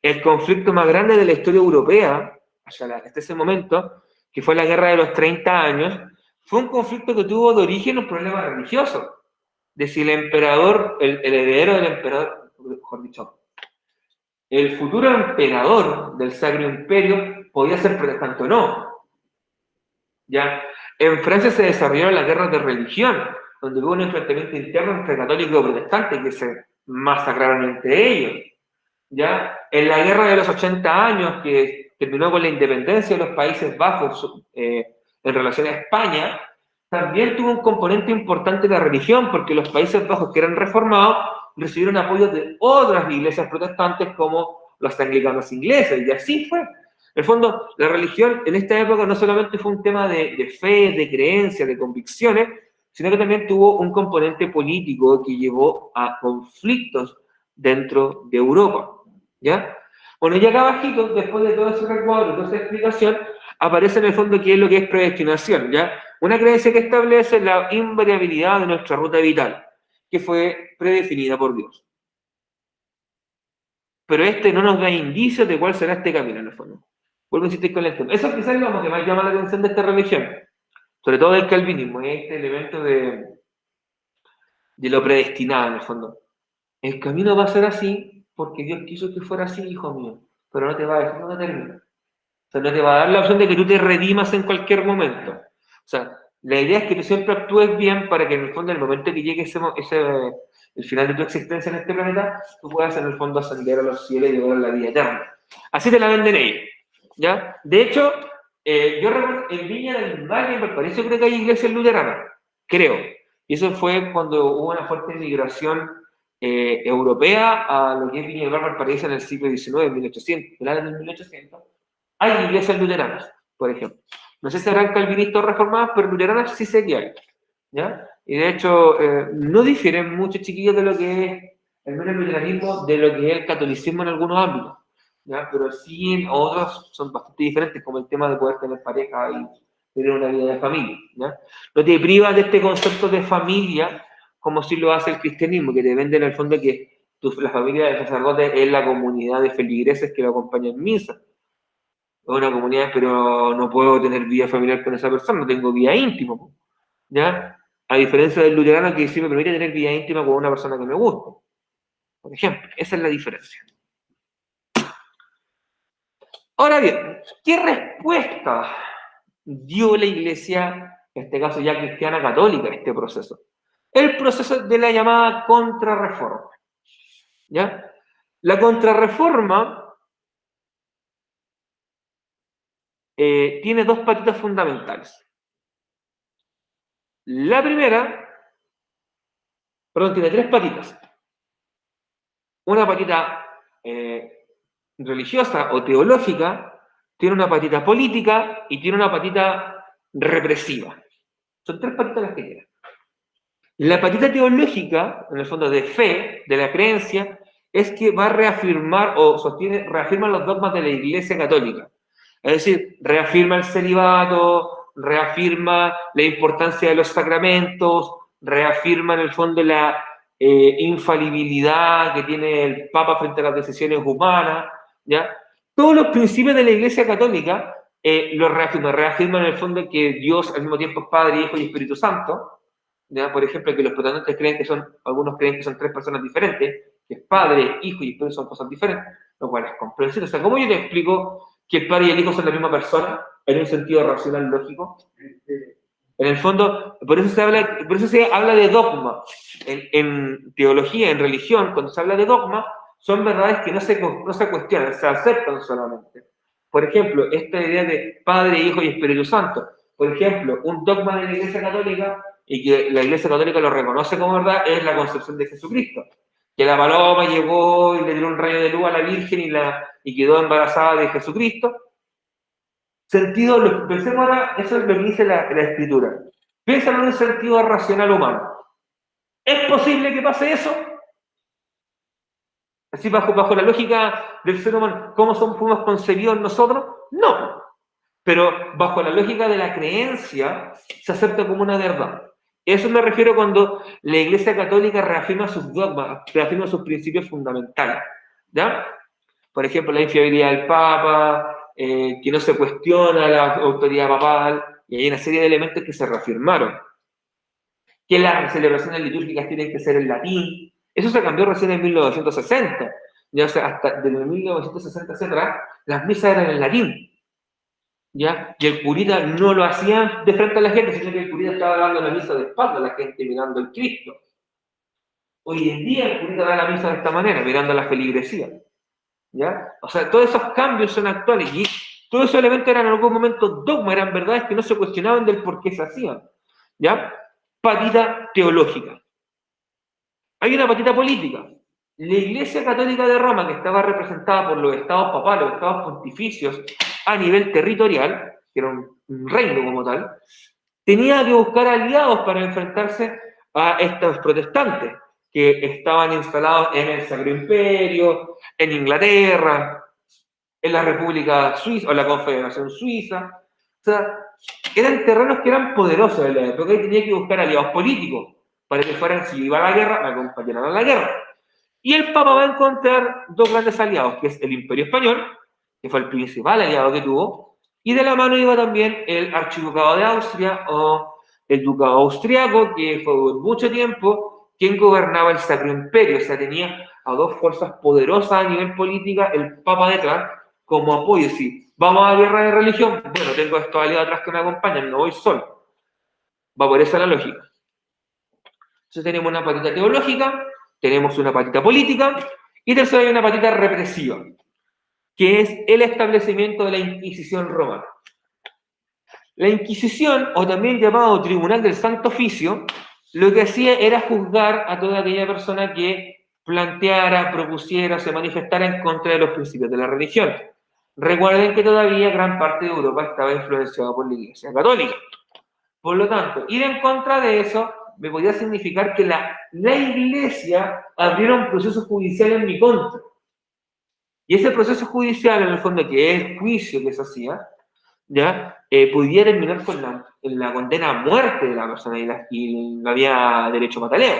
Speaker 1: El conflicto más grande de la historia europea, hasta ese momento, que fue la Guerra de los 30 años, fue un conflicto que tuvo de origen un problema religioso. De si el emperador, el heredero del emperador, mejor dicho, el futuro emperador del Sacro Imperio podía ser protestante o no. ¿Ya? En Francia se desarrollaron las guerras de religión, donde hubo un enfrentamiento interno entre católicos y protestantes que se masacraron entre ellos. ¿Ya? En la guerra de los 80 años, que terminó con la independencia de los Países Bajos en relación a España, también tuvo un componente importante de la religión, porque los Países Bajos que eran reformados recibieron apoyo de otras iglesias protestantes como los anglicanos ingleses, y así fue. En el fondo, la religión en esta época no solamente fue un tema de fe, de creencia, de convicciones, sino que también tuvo un componente político que llevó a conflictos dentro de Europa, ¿ya? Bueno, y acá abajito, después de todo ese recuadro, toda esa explicación, aparece en el fondo qué es lo que es predestinación, ¿ya? Una creencia que establece la invariabilidad de nuestra ruta vital, que fue predefinida por Dios. Pero este no nos da indicios de cuál será este camino, en el fondo. Vuelvo a insistir con el tema. Eso quizás es lo que más llama la atención de esta religión, sobre todo del calvinismo, es este elemento de lo predestinado, en el fondo. El camino va a ser así porque Dios quiso que fuera así, hijo mío, pero no te va a decir dónde termina. O sea, no te va a dar la opción de que tú te redimas en cualquier momento. O sea, la idea es que tú siempre actúes bien para que en el fondo, en el momento que llegue el final de tu existencia en este planeta, tú puedas en el fondo ascender a los cielos y llegar a la vida eterna. Así te la venden ellos, ¿ya? De hecho, yo recuerdo en Viña del Mar, me parece, creo que hay iglesias luteranas, creo. Y eso fue cuando hubo una fuerte migración europea a lo que es Viña del Mar, Valparaíso en el siglo XIX, 1800, finales del 1800. Hay iglesias luteranas, por ejemplo. No sé si habrán calvinistas reformadas, pero luteranas sí sé que hay, ¿ya? Y de hecho, no difieren mucho, chiquillos, de lo que es el menos luteranismo, de lo que es el catolicismo en algunos ámbitos, ¿ya? Pero sí en otros son bastante diferentes, como el tema de poder tener pareja y tener una vida de familia, ¿ya? No te privas de este concepto de familia como si lo hace el cristianismo, que te vende en el fondo que la familia del sacerdote es la comunidad de feligreses que lo acompañan en misa. Es una comunidad, pero no puedo tener vida familiar con esa persona, no tengo vida íntima, ¿ya? A diferencia del luterano que sí me permite tener vida íntima con una persona que me gusta, por ejemplo. Esa es la diferencia. Ahora bien, ¿qué respuesta dio la Iglesia, en este caso ya cristiana católica, a este proceso? El proceso de la llamada contrarreforma, ¿ya? La contrarreforma tiene dos patitas fundamentales. La primera, perdón, tiene tres patitas. Una patita religiosa o teológica, tiene una patita política y tiene una patita represiva. Son tres patitas las que tiene. La patita teológica, en el fondo de fe, de la creencia, es que va a reafirmar o reafirma los dogmas de la Iglesia Católica. Es decir, reafirma el celibato, reafirma la importancia de los sacramentos, reafirma en el fondo la infalibilidad que tiene el Papa frente a las decisiones humanas, ¿ya? Todos los principios de la Iglesia Católica los reafirma en el fondo que Dios al mismo tiempo es Padre, Hijo y Espíritu Santo, ¿ya? Por ejemplo, que los protestantes creen que son, algunos creen que son tres personas diferentes, que es Padre, Hijo y Espíritu son cosas diferentes, lo cual es comprensible. O sea, ¿cómo yo te explico que el Padre y el Hijo son la misma persona en un sentido racional lógico? En el fondo, por eso se habla de dogma. En teología, en religión, cuando se habla de dogma, son verdades que no se cuestionan, se aceptan solamente. Por ejemplo, esta idea de Padre, Hijo y Espíritu Santo. Por ejemplo, un dogma de la Iglesia Católica, y que la Iglesia Católica lo reconoce como verdad, es la concepción de Jesucristo. Que la paloma llegó y le dio un rayo de luz a la Virgen y quedó embarazada de Jesucristo. Pensemos ahora, eso es lo que dice la Escritura. Piénsalo en un sentido racional humano. ¿Es posible que pase eso? Así bajo la lógica del ser humano, ¿cómo fuimos concebidos nosotros? No. Pero bajo la lógica de la creencia, se acepta como una verdad. Eso me refiero cuando la Iglesia Católica reafirma sus dogmas, reafirma sus principios fundamentales. ¿Ya? Por ejemplo, la infiabilidad del Papa, que no se cuestiona la autoridad papal, y hay una serie de elementos que se reafirmaron. Que las celebraciones litúrgicas tienen que ser en latín. Eso se cambió recién en 1960. Ya, o sea, hasta desde 1960 hacia atrás, las misas eran en latín. ¿Ya? Y el curita no lo hacía de frente a la gente, sino que el curita estaba dando la misa de espalda a la gente mirando al Cristo. Hoy en día el curita da la misa de esta manera, mirando a la feligresía. ¿Ya? O sea, todos esos cambios son actuales y todos esos elementos eran en algún momento dogma, eran verdades que no se cuestionaban del por qué se hacían. ¿Ya? Patita teológica. Hay una patita política. La Iglesia Católica de Roma, que estaba representada por los estados papales, los estados pontificios a nivel territorial, que era un reino como tal, tenía que buscar aliados para enfrentarse a estos protestantes que estaban instalados en el Sacro Imperio, en Inglaterra, en la República Suiza o la Confederación Suiza. O sea, eran terrenos que eran poderosos en la época y tenía que buscar aliados políticos para que fueran, si iba a la guerra, me acompañaran a la guerra. Y el Papa va a encontrar dos grandes aliados, que es el Imperio Español, que fue el principal aliado que tuvo, y de la mano iba también el Archiducado de Austria o el Ducado Austriaco, que fue por mucho tiempo quien gobernaba el Sacro Imperio. O sea, tenía a dos fuerzas poderosas a nivel política, el Papa detrás, como apoyo. Si vamos a guerra de religión, bueno, tengo estos aliados atrás que me acompañan, no voy solo. Va por esa la lógica. Entonces tenemos una patita teológica, tenemos una patita política, y tercero hay una patita represiva, que es el establecimiento de la Inquisición romana. La Inquisición, o también llamado Tribunal del Santo Oficio, lo que hacía era juzgar a toda aquella persona que planteara, propusiera, se manifestara en contra de los principios de la religión. Recuerden que todavía gran parte de Europa estaba influenciada por la Iglesia Católica. Por lo tanto, ir en contra de eso me podía significar que la Iglesia abriera un proceso judicial en mi contra. Y ese proceso judicial, en el fondo, que es el juicio que se hacía, ¿ya? Pudiera terminar con la condena a muerte de la persona y no había derecho a pataleo.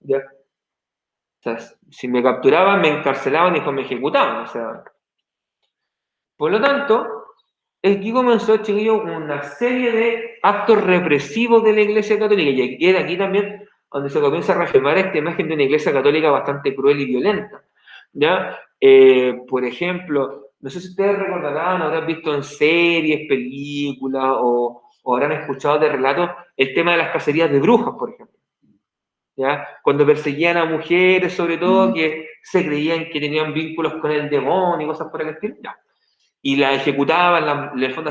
Speaker 1: ¿Ya? O sea, si me capturaban, me encarcelaban y después me ejecutaban. O sea. Por lo tanto, aquí comenzó, chiquillos, una serie de actos represivos de la Iglesia Católica. Y era aquí también donde se comienza a reafirmar esta imagen de una Iglesia Católica bastante cruel y violenta. ¿Ya? Por ejemplo, no sé si ustedes recordarán, habrán visto en series, películas o habrán escuchado de relatos el tema de las cacerías de brujas, por ejemplo. ¿Ya? Cuando perseguían a mujeres, sobre todo, que se creían que tenían vínculos con el demonio y cosas por el estilo. Ya. Y las ejecutaban, en el fondo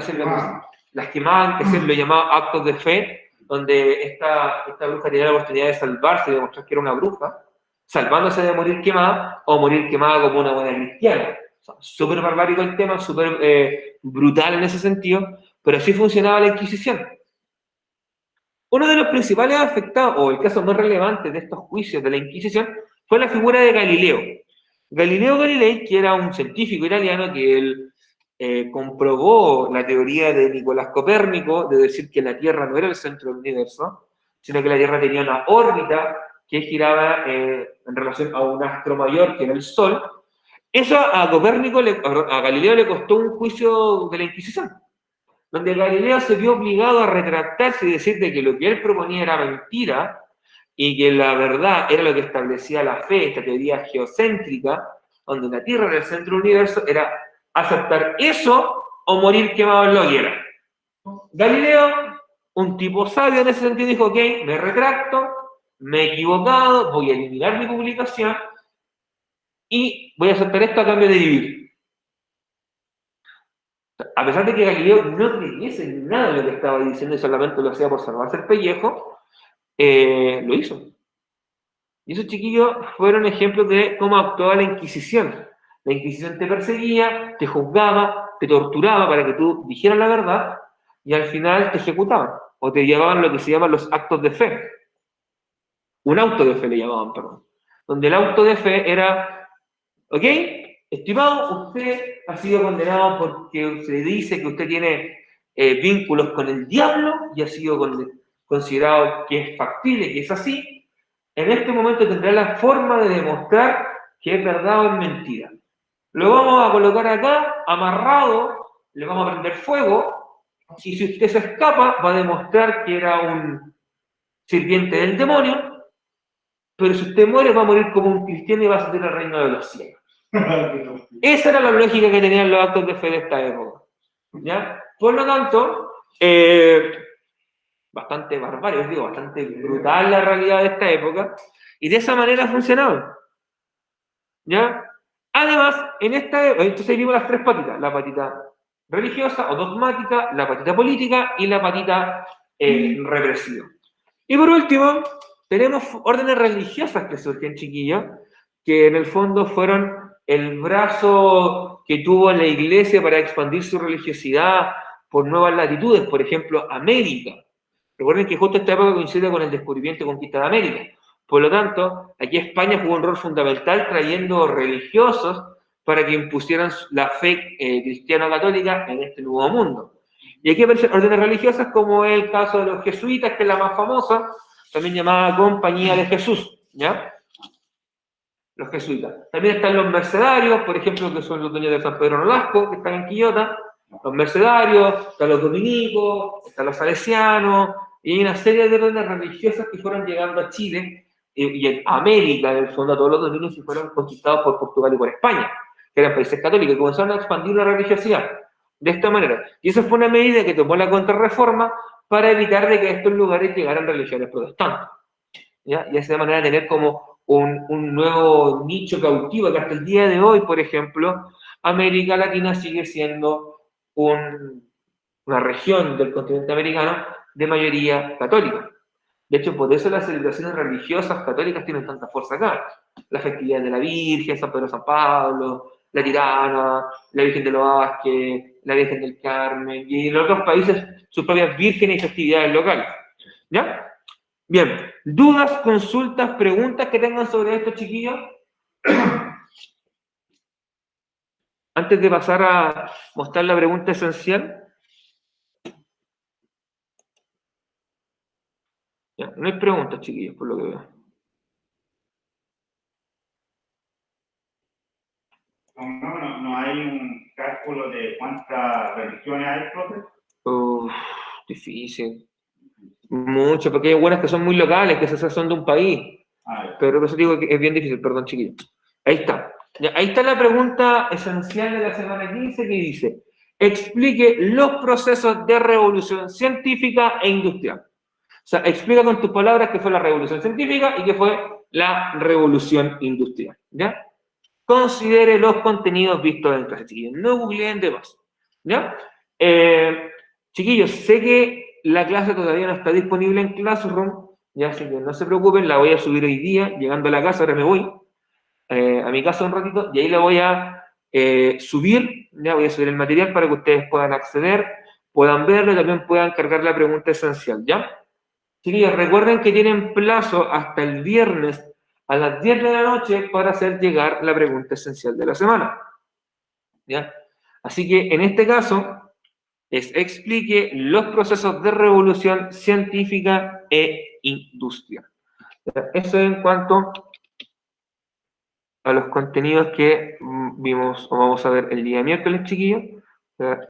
Speaker 1: las quemaban, que es lo llamado actos de fe, donde esta bruja tenía la oportunidad de salvarse y demostrar que era una bruja, salvándose de morir quemada o morir quemada como una buena cristiana. O sea, súper barbárico el tema, súper brutal en ese sentido, pero así funcionaba la Inquisición. Uno de los principales afectados, o el caso más relevante de estos juicios de la Inquisición, fue la figura de Galileo. Galileo Galilei, que era un científico italiano que él comprobó la teoría de Nicolás Copérnico de decir que la Tierra no era el centro del universo, sino que la Tierra tenía una órbita que giraba en relación a un astro mayor que era el Sol. Eso a Copérnico, a Galileo le costó un juicio de la Inquisición, donde Galileo se vio obligado a retractarse y decir de que lo que él proponía era mentira y que la verdad era lo que establecía la fe, esta teoría geocéntrica, donde la Tierra era el centro del universo, era aceptar eso o morir quemado en la hoguera. Galileo, un tipo sabio en ese sentido, dijo, ok, me retracto, me he equivocado, voy a eliminar mi publicación y voy a aceptar esto a cambio de vivir. A pesar de que Galileo no creyese en nada de lo que estaba diciendo y solamente lo hacía por salvarse el pellejo, lo hizo. Y esos chiquillos fueron ejemplos de cómo actuaba la Inquisición. La Inquisición te perseguía, te juzgaba, te torturaba para que tú dijeras la verdad y al final te ejecutaban o te llevaban lo que se llaman los actos de fe. Un auto de fe le llamaban, perdón. Donde el auto de fe era, ok, estimado, usted ha sido condenado porque se dice que usted tiene vínculos con el diablo y ha sido considerado que es factible, que es así. En este momento tendrá la forma de demostrar que es verdad o es mentira. Lo vamos a colocar acá, amarrado, le vamos a prender fuego, y si usted se escapa, va a demostrar que era un sirviente del demonio, pero si usted muere, va a morir como un cristiano y va a salir al reino de los cielos. Esa era la lógica que tenían los actos de fe de esta época. ¿Ya? Por lo tanto, bastante barbarie, os digo, bastante brutal la realidad de esta época, y de esa manera funcionaba. ¿Ya? Además, en esta época, entonces ahí vimos las tres patitas, la patita religiosa o dogmática, la patita política y la patita represiva. Y por último, tenemos órdenes religiosas que surgen, chiquillos, que en el fondo fueron el brazo que tuvo la iglesia para expandir su religiosidad por nuevas latitudes, por ejemplo, América. Recuerden que justo esta época coincide con el descubrimiento y conquista de América. Por lo tanto, aquí España jugó un rol fundamental trayendo religiosos para que impusieran la fe cristiano-católica en este nuevo mundo. Y aquí aparecen órdenes religiosas como el caso de los jesuitas, que es la más famosa, también llamada Compañía de Jesús, ¿ya? Los jesuitas. También están los mercedarios, por ejemplo, que son los dueños de San Pedro Nolasco, que están en Quillota. Los mercedarios, están los dominicos, están los salesianos, y hay una serie de órdenes religiosas que fueron llegando a Chile y en América, en el fondo, a todos los dominios y fueron conquistados por Portugal y por España, que eran países católicos, y comenzaron a expandir la religiosidad de esta manera. Y esa fue una medida que tomó la Contrarreforma para evitar de que a estos lugares llegaran religiones protestantes. ¿Ya? Y de esa manera tener como un nuevo nicho cautivo, que hasta el día de hoy, por ejemplo, América Latina sigue siendo una región del continente americano de mayoría católica. De hecho, por eso las celebraciones religiosas católicas tienen tanta fuerza acá. La festividad de la Virgen, San Pedro San Pablo, la Tirana, la Virgen de los Vázquez, la Virgen del Carmen, y en otros países sus propias vírgenes y festividades locales. ¿Ya? Bien, ¿dudas, consultas, preguntas que tengan sobre esto, chiquillos? Antes de pasar a mostrar la pregunta esencial. Ya, no hay preguntas, chiquillos, por lo que veo.
Speaker 2: No hay un cálculo de cuántas religiones hay, profe.
Speaker 1: Difícil. Mucho, porque hay algunas que son muy locales, que esas son de un país. Pero por eso digo que es bien difícil, perdón, chiquillos. Ahí está. Ya, ahí está la pregunta esencial de la semana 15 que dice: explique los procesos de revolución científica e industrial. O sea, explica con tus palabras qué fue la revolución científica y qué fue la revolución industrial. ¿Ya? Considere los contenidos vistos en clase, chiquillos. No googleen de más. ¿Ya? Chiquillos, sé que la clase todavía no está disponible en Classroom, ya, así que no se preocupen, la voy a subir hoy día, llegando a la casa, ahora me voy a mi casa un ratito, y ahí la voy a subir, ya voy a subir el material para que ustedes puedan acceder, puedan verlo y también puedan cargar la pregunta esencial, ¿ya? Chiquillos, recuerden que tienen plazo hasta el viernes a las 10 de la noche para hacer llegar la pregunta esencial de la semana, ¿ya? Así que en este caso explique los procesos de revolución científica e industria. Eso en cuanto a los contenidos que vimos o vamos a ver el día miércoles, chiquillos.